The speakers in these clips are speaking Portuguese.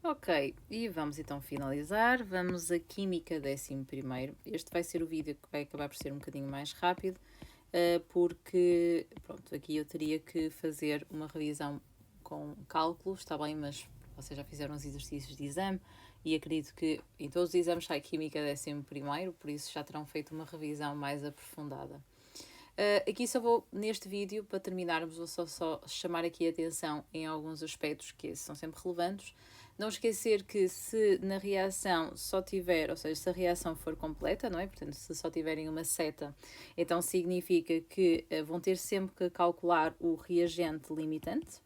Ok, e vamos então finalizar. Vamos a Química 11º. Este vai ser o vídeo que vai acabar por ser um bocadinho mais rápido, porque, pronto, aqui eu teria que fazer uma revisão com cálculos, está bem, mas vocês já fizeram os exercícios de exame e acredito que em todos os exames sai Química 11º, por isso já terão feito uma revisão mais aprofundada. Aqui só vou, neste vídeo, para terminarmos, vou só chamar aqui a atenção em alguns aspectos que são sempre relevantes. Não esquecer que se na reação só tiver, ou seja, se a reação for completa, não é? Portanto, se só tiverem uma seta, então significa que vão ter sempre que calcular o reagente limitante.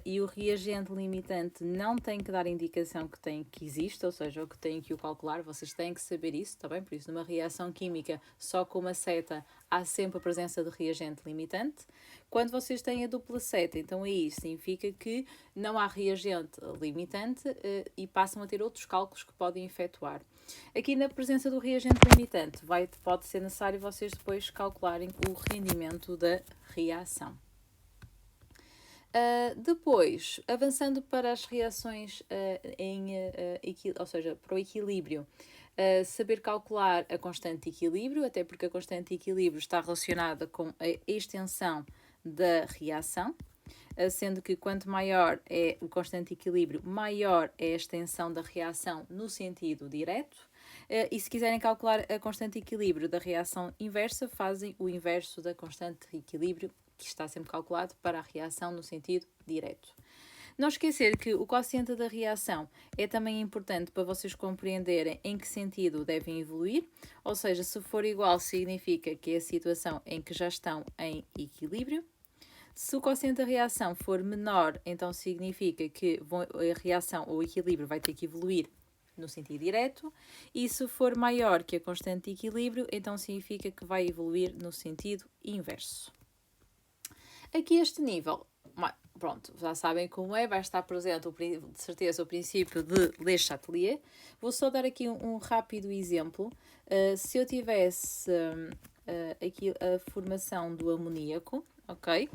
E o reagente limitante não tem que dar indicação que existe, ou seja, o que tem que o calcular, vocês têm que saber isso, está bem? Por isso, numa reação química só com uma seta há sempre a presença de reagente limitante. Quando vocês têm a dupla seta, então aí significa que não há reagente limitante e passam a ter outros cálculos que podem efetuar. Aqui na presença do reagente limitante pode ser necessário vocês depois calcularem o rendimento da reação. Depois, avançando para as reações ou seja, para o equilíbrio, saber calcular a constante de equilíbrio, até porque a constante de equilíbrio está relacionada com a extensão da reação, sendo que quanto maior é o constante de equilíbrio, maior é a extensão da reação no sentido direto. E se quiserem calcular a constante de equilíbrio da reação inversa, fazem o inverso da constante de equilíbrio, que está sempre calculado para a reação no sentido direto. Não esquecer que o quociente da reação é também importante para vocês compreenderem em que sentido devem evoluir, ou seja, se for igual significa que é a situação em que já estão em equilíbrio. Se o quociente da reação for menor, então significa que a reação ou o equilíbrio vai ter que evoluir no sentido direto, e se for maior que a constante de equilíbrio, então significa que vai evoluir no sentido inverso. Aqui este nível, pronto, já sabem como é, vai estar presente de certeza o princípio de Le Chatelier. Vou só dar aqui um rápido exemplo. Se eu tivesse aqui a formação do amoníaco, ok?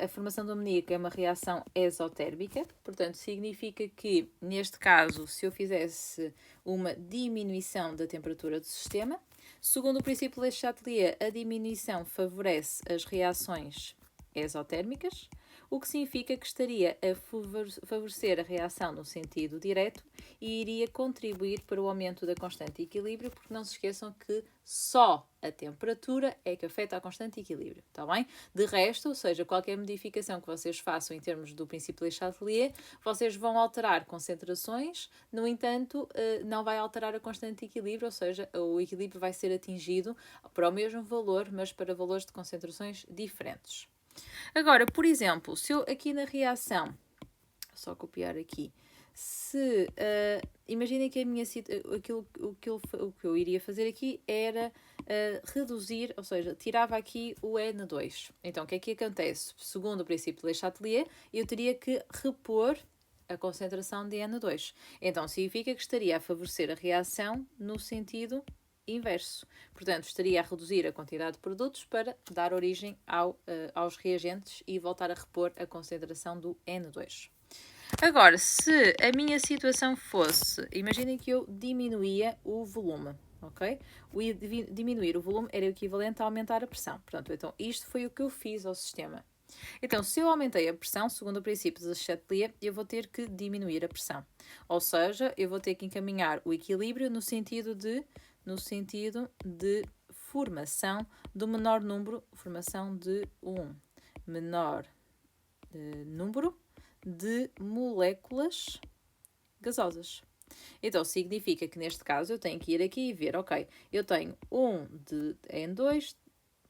A formação do amoníaco é uma reação exotérmica, portanto significa que, neste caso, se eu fizesse uma diminuição da temperatura do sistema, segundo o princípio de Le Chatelier, a diminuição favorece as reações exotérmicas, o que significa que estaria a favorecer a reação no sentido direto e iria contribuir para o aumento da constante de equilíbrio, porque não se esqueçam que só a temperatura é que afeta a constante de equilíbrio, está bem? De resto, ou seja, qualquer modificação que vocês façam em termos do princípio de Le Chatelier, vocês vão alterar concentrações, no entanto, não vai alterar a constante de equilíbrio, ou seja, o equilíbrio vai ser atingido para o mesmo valor, mas para valores de concentrações diferentes. Agora, por exemplo, se eu aqui na reação, só copiar aqui, se imaginem que a minha o que eu iria fazer aqui era reduzir, ou seja, tirava aqui o N2. Então, o que é que acontece? Segundo o princípio de Le Chatelier, eu teria que repor a concentração de N2. Então, significa que estaria a favorecer a reação no sentido inverso. Portanto, estaria a reduzir a quantidade de produtos para dar origem aos reagentes e voltar a repor a concentração do N2. Agora, se a minha situação fosse, imaginem que eu diminuía o volume, ok? Diminuir o volume era o equivalente a aumentar a pressão. Portanto, então isto foi o que eu fiz ao sistema. Então, se eu aumentei a pressão, segundo o princípio de Chatelier, eu vou ter que diminuir a pressão. Ou seja, eu vou ter que encaminhar o equilíbrio no sentido de formação do menor número, formação de menor número de moléculas gasosas. Então, significa que neste caso eu tenho que ir aqui e ver, ok, eu tenho 1 de N2,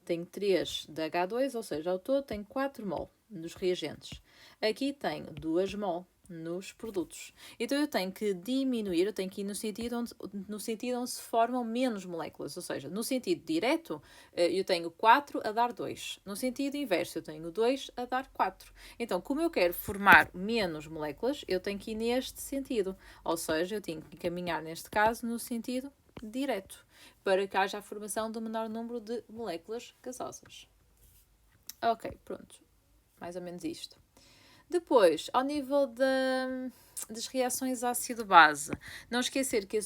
tenho 3 de H2, ou seja, ao todo tenho 4 mol nos reagentes. Aqui tenho 2 mol nos produtos. Então eu tenho que diminuir, eu tenho que ir no sentido onde se formam menos moléculas, ou seja, no sentido direto eu tenho 4 a dar 2. No sentido inverso eu tenho 2 a dar 4. Então, como eu quero formar menos moléculas, eu tenho que ir neste sentido, ou seja, eu tenho que caminhar neste caso no sentido direto, para que haja a formação do menor número de moléculas gasosas. Ok, pronto. Mais ou menos isto. Depois, ao nível das reações ácido-base, não esquecer que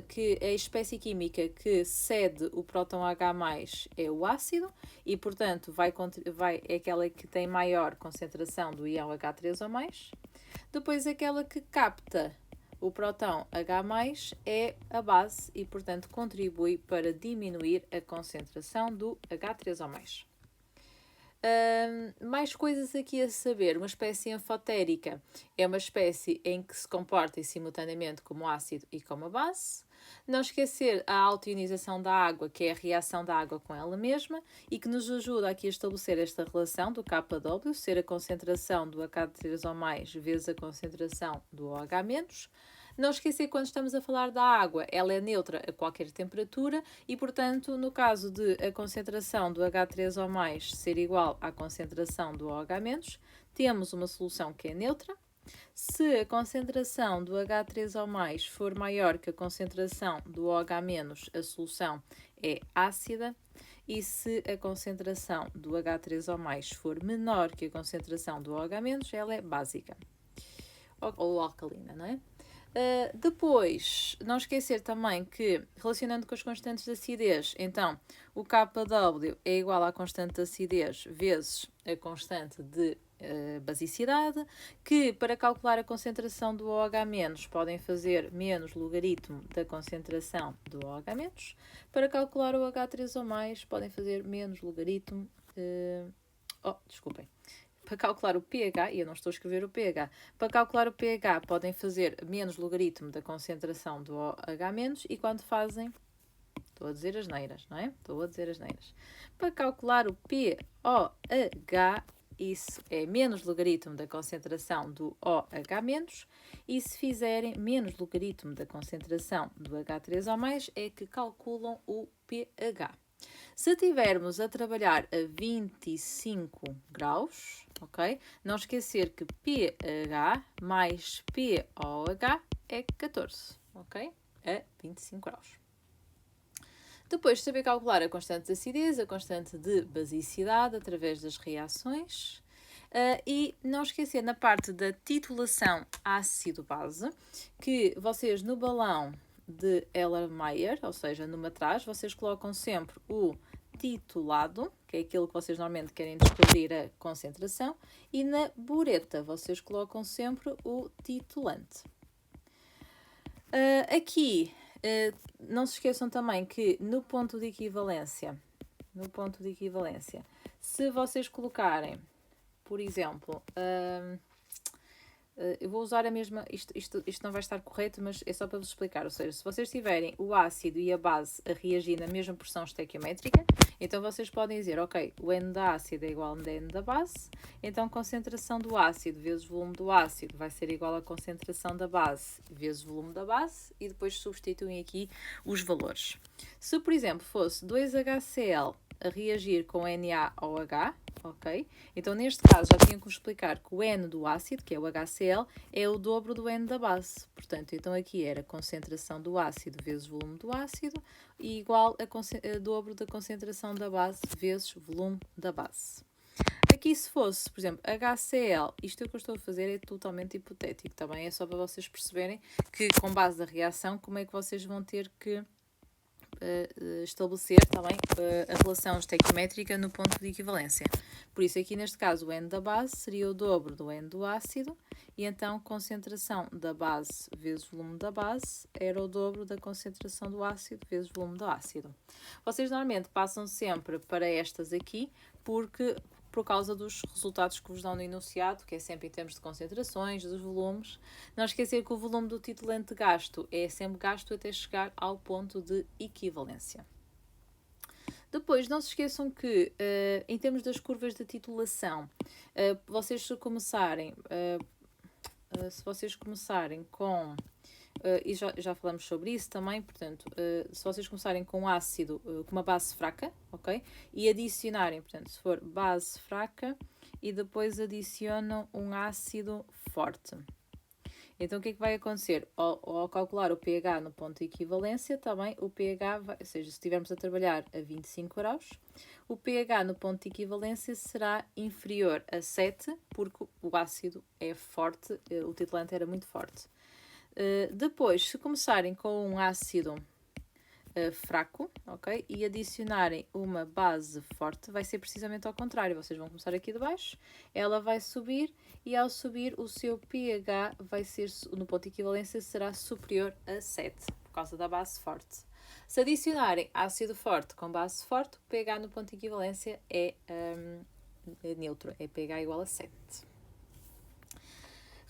que a espécie química que cede o próton H+, é o ácido e, portanto, é aquela que tem maior concentração do íon H3O+. Depois, aquela que capta o próton H+, é a base e, portanto, contribui para diminuir a concentração do H3O+. Mais coisas aqui a saber. Uma espécie anfotérica é uma espécie em que se comporta simultaneamente como ácido e como a base. Não esquecer a autoionização da água, que é a reação da água com ela mesma e que nos ajuda aqui a estabelecer esta relação do KW, ser a concentração do H3O+, vezes a concentração do OH-. Não esquecer que quando estamos a falar da água, ela é neutra a qualquer temperatura e, portanto, no caso de a concentração do H3O+ ser igual à concentração do OH-, temos uma solução que é neutra. Se a concentração do H3O+ for maior que a concentração do OH-, a solução é ácida. E se a concentração do H3O+ for menor que a concentração do OH-, ela é básica. Ou alcalina, não é? Depois, não esquecer também que, relacionando com as constantes de acidez, então, o KW é igual à constante de acidez vezes a constante de basicidade, que para calcular a concentração do OH- podem fazer menos logaritmo da concentração do OH-, para calcular o H3O+, podem fazer menos logaritmo, desculpem. Para calcular o pH, e eu não estou a escrever o pH, para calcular o pH podem fazer menos logaritmo da concentração do OH-, e quando fazem, estou a dizer asneiras, não é? Estou a dizer asneiras. Para calcular o pOH, isso é menos logaritmo da concentração do OH-, e se fizerem menos logaritmo da concentração do H3O+, é que calculam o pH. Se estivermos a trabalhar a 25 graus, ok? Não esquecer que pH mais pOH é 14, ok? A 25 graus. Depois, saber calcular a constante de acidez, a constante de basicidade através das reações. E não esquecer na parte da titulação ácido-base, que vocês no balão de Erlenmeyer, ou seja, numa trás, vocês colocam sempre o titulado, que é aquilo que vocês normalmente querem descobrir a concentração, e na bureta vocês colocam sempre o titulante. Aqui, não se esqueçam também que no ponto de equivalência, se vocês colocarem, por exemplo, eu vou usar a mesma, isto não vai estar correto, mas é só para vos explicar. Ou seja, se vocês tiverem o ácido e a base a reagir na mesma pressão estequiométrica, então vocês podem dizer, ok, o N da ácido é igual ao N da base, então a concentração do ácido vezes o volume do ácido vai ser igual à concentração da base vezes o volume da base, e depois substituem aqui os valores. Se, por exemplo, fosse 2HCl a reagir com NaOH, ok? Então, neste caso, já tinha que vos explicar que o N do ácido, que é o HCl, é o dobro do N da base. Portanto, então aqui era a concentração do ácido vezes o volume do ácido e igual a dobro da concentração da base vezes o volume da base. Aqui, se fosse, por exemplo, HCl, isto que eu estou a fazer é totalmente hipotético, também é só para vocês perceberem que, com base da reação, como é que vocês vão ter que estabelecer também a relação estequiométrica no ponto de equivalência. Por isso, aqui neste caso, o N da base seria o dobro do N do ácido, e então concentração da base vezes volume da base era o dobro da concentração do ácido vezes volume do ácido. Vocês normalmente passam sempre para estas aqui, por causa dos resultados que vos dão no enunciado, que é sempre em termos de concentrações, dos volumes. Não esquecer que o volume do titulante gasto é sempre gasto até chegar ao ponto de equivalência. Depois, não se esqueçam que, em termos das curvas de titulação, vocês se começarem com... e já falamos sobre isso também, portanto, se vocês começarem com um ácido com uma base fraca, ok? E adicionarem, portanto, se for base fraca e depois adicionam um ácido forte. Então, o que é que vai acontecer? Ao calcular o pH no ponto de equivalência, também o pH, ou seja, se estivermos a trabalhar a 25 graus, o pH no ponto de equivalência será inferior a 7, porque o ácido é forte, o titulante era muito forte. Depois, se começarem com um ácido fraco, ok? E adicionarem uma base forte, vai ser precisamente ao contrário. Vocês vão começar aqui de baixo, ela vai subir e ao subir o seu pH vai ser, no ponto de equivalência, será superior a 7, por causa da base forte. Se adicionarem ácido forte com base forte, o pH no ponto de equivalência é neutro, é pH igual a 7.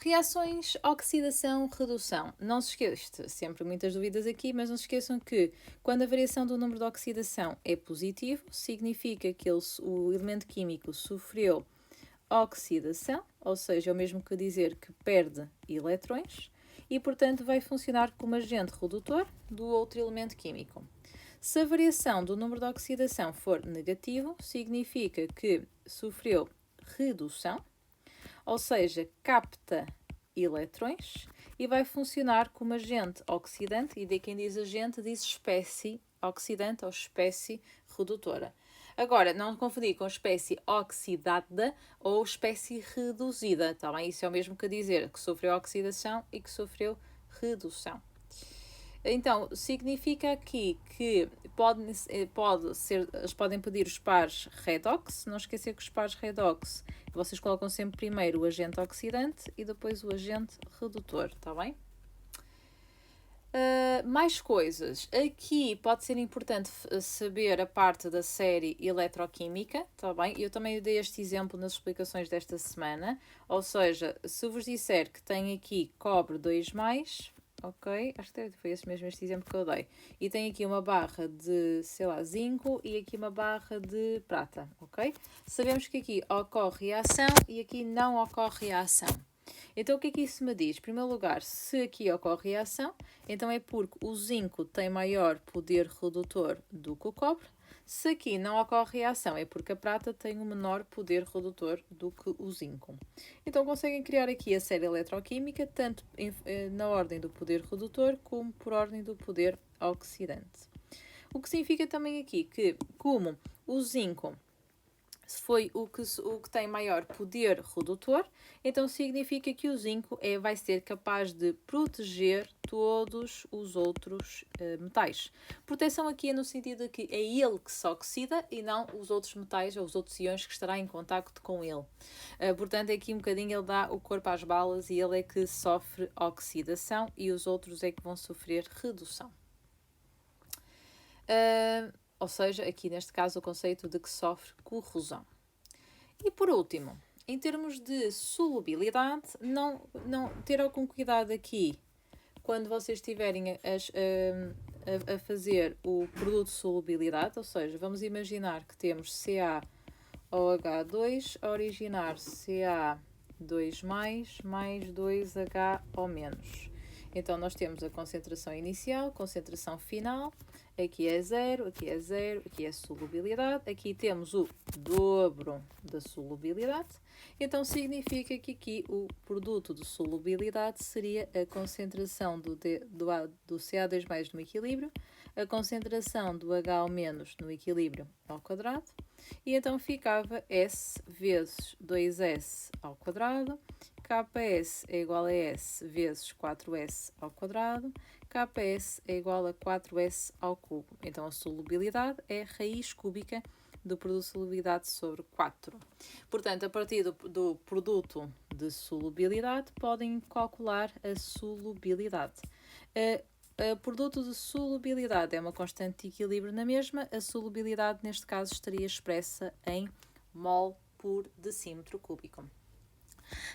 Reações oxidação-redução. Não se esqueçam, sempre muitas dúvidas aqui, mas não se esqueçam que quando a variação do número de oxidação é positivo, significa que o elemento químico sofreu oxidação, ou seja, é o mesmo que dizer que perde eletrões, e portanto vai funcionar como agente redutor do outro elemento químico. Se a variação do número de oxidação for negativo, significa que sofreu redução, ou seja, capta eletrões e vai funcionar como agente oxidante, e de quem diz agente diz espécie oxidante ou espécie redutora. Agora, não confundir com espécie oxidada ou espécie reduzida, tá bem? Isso é o mesmo que dizer que sofreu oxidação e que sofreu redução. Então, significa aqui que podem pedir os pares redox. Não esquecer que os pares redox, vocês colocam sempre primeiro o agente oxidante e depois o agente redutor, está bem? Mais coisas. Aqui pode ser importante saber a parte da série eletroquímica, tá bem? Eu também dei este exemplo nas explicações desta semana. Ou seja, se vos disser que tem aqui cobre 2+, ok? Acho que foi esse mesmo este exemplo que eu dei. E tem aqui uma barra de, sei lá, zinco e aqui uma barra de prata, ok? Sabemos que aqui ocorre reação e aqui não ocorre reação. Então, o que é que isso me diz? Em primeiro lugar, se aqui ocorre reação, então é porque o zinco tem maior poder redutor do que o cobre. Se aqui não ocorre reação, é porque a prata tem um menor poder redutor do que o zinco. Então, conseguem criar aqui a série eletroquímica, tanto na ordem do poder redutor, como por ordem do poder oxidante. O que significa também aqui que, como o zinco foi o que tem maior poder redutor, então significa que o zinco vai ser capaz de proteger todos os outros metais. Proteção aqui é no sentido de que é ele que se oxida e não os outros metais ou os outros íons que estará em contacto com ele. Portanto, aqui um bocadinho ele dá o corpo às balas e ele é que sofre oxidação e os outros é que vão sofrer redução. Ou seja, aqui neste caso o conceito de que sofre corrosão. E por último, em termos de solubilidade, ter algum cuidado aqui quando vocês estiverem a fazer o produto de solubilidade, ou seja, vamos imaginar que temos CaOH2 a originar Ca2+, mais 2HO-. Então, nós temos a concentração inicial, concentração final, aqui é 0, aqui é 0, aqui é solubilidade, aqui temos o dobro da solubilidade, então significa que aqui o produto de solubilidade seria a concentração do Ca2+ no equilíbrio, a concentração do HO- no equilíbrio ao quadrado, e então ficava S vezes 2S ao quadrado, Ks é igual a S vezes 4S ao quadrado, Ks é igual a 4S ao cubo. Então, a solubilidade é raiz cúbica do produto de solubilidade sobre 4. Portanto, a partir do produto de solubilidade, podem calcular a solubilidade. O produto de solubilidade é uma constante de equilíbrio na mesma. A solubilidade, neste caso, estaria expressa em mol por decímetro cúbico.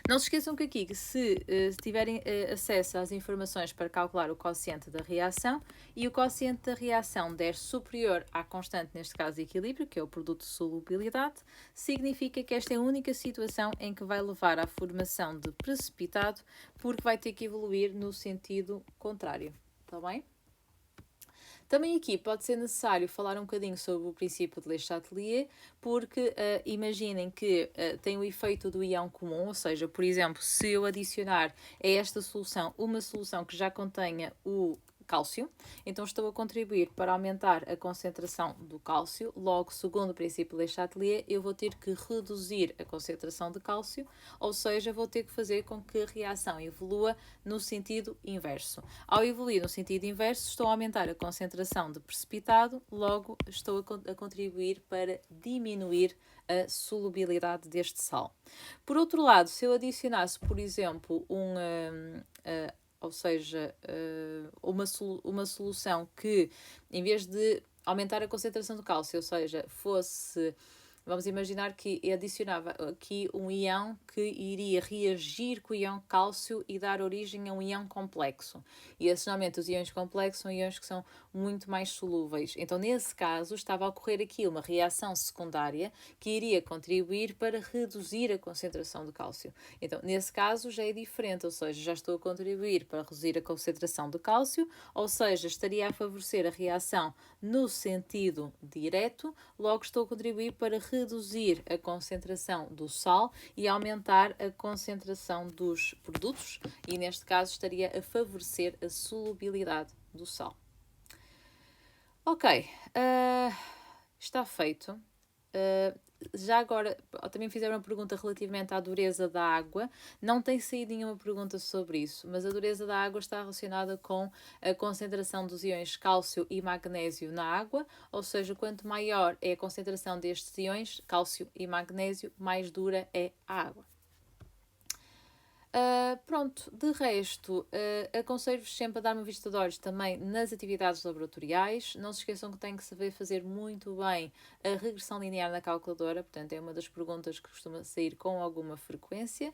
Não se esqueçam que aqui, se tiverem acesso às informações para calcular o quociente da reação e o quociente da reação der superior à constante, neste caso de equilíbrio, que é o produto de solubilidade, significa que esta é a única situação em que vai levar à formação de precipitado, porque vai ter que evoluir no sentido contrário. Está bem? Também aqui pode ser necessário falar um bocadinho sobre o princípio de Le Chatelier, porque imaginem que tem o efeito do íon comum, ou seja, por exemplo, se eu adicionar a esta solução uma solução que já contenha o cálcio, então estou a contribuir para aumentar a concentração do cálcio. Logo, segundo o princípio Le Chatelier, eu vou ter que reduzir a concentração de cálcio, ou seja, vou ter que fazer com que a reação evolua no sentido inverso. Ao evoluir no sentido inverso, estou a aumentar a concentração de precipitado, logo estou a contribuir para diminuir a solubilidade deste sal. Por outro lado, se eu adicionasse, por exemplo, ou seja, uma solução que, em vez de aumentar a concentração de cálcio, ou seja, fosse, vamos imaginar que adicionava aqui um íon que iria reagir com o íon cálcio e dar origem a um íon complexo. E esses, normalmente, os íons complexos são íons que são muito mais solúveis. Então, nesse caso, estava a ocorrer aqui uma reação secundária que iria contribuir para reduzir a concentração de cálcio. Então, nesse caso, já é diferente, ou seja, já estou a contribuir para reduzir a concentração de cálcio, ou seja, estaria a favorecer a reação no sentido direto, logo estou a contribuir para reduzir a concentração do sal e aumentar a concentração dos produtos, e neste caso estaria a favorecer a solubilidade do sal. Ok, está feito. Já agora, também fizeram uma pergunta relativamente à dureza da água. Não tem saído nenhuma pergunta sobre isso, mas a dureza da água está relacionada com a concentração dos íons cálcio e magnésio na água, ou seja, quanto maior é a concentração destes íons, cálcio e magnésio, mais dura é a água. Pronto, de resto, aconselho-vos sempre a dar uma vista de olhos também nas atividades laboratoriais. Não se esqueçam que têm que saber fazer muito bem a regressão linear na calculadora, portanto é uma das perguntas que costuma sair com alguma frequência.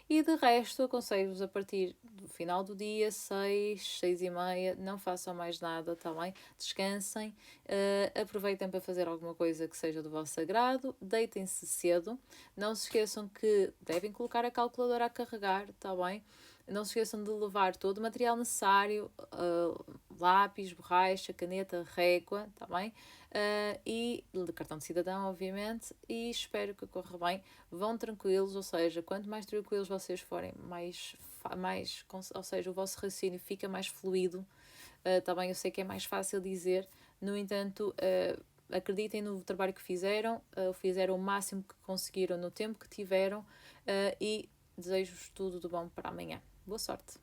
E de resto, aconselho-vos a partir do final do dia, 6, 6h30, não façam mais nada, está bem? Descansem, aproveitem para fazer alguma coisa que seja do vosso agrado, deitem-se cedo, não se esqueçam que devem colocar a calculadora a carregar, está bem? Não se esqueçam de levar todo o material necessário, lápis, borracha, caneta, régua, está bem? E de cartão de cidadão, obviamente, e espero que corra bem. Vão tranquilos, ou seja, quanto mais tranquilos vocês forem, ou seja, o vosso raciocínio fica mais fluido, tá bem? Eu sei que é mais fácil dizer, no entanto, acreditem no trabalho que fizeram o máximo que conseguiram no tempo que tiveram, e desejo-vos tudo de bom para amanhã. Boa sorte!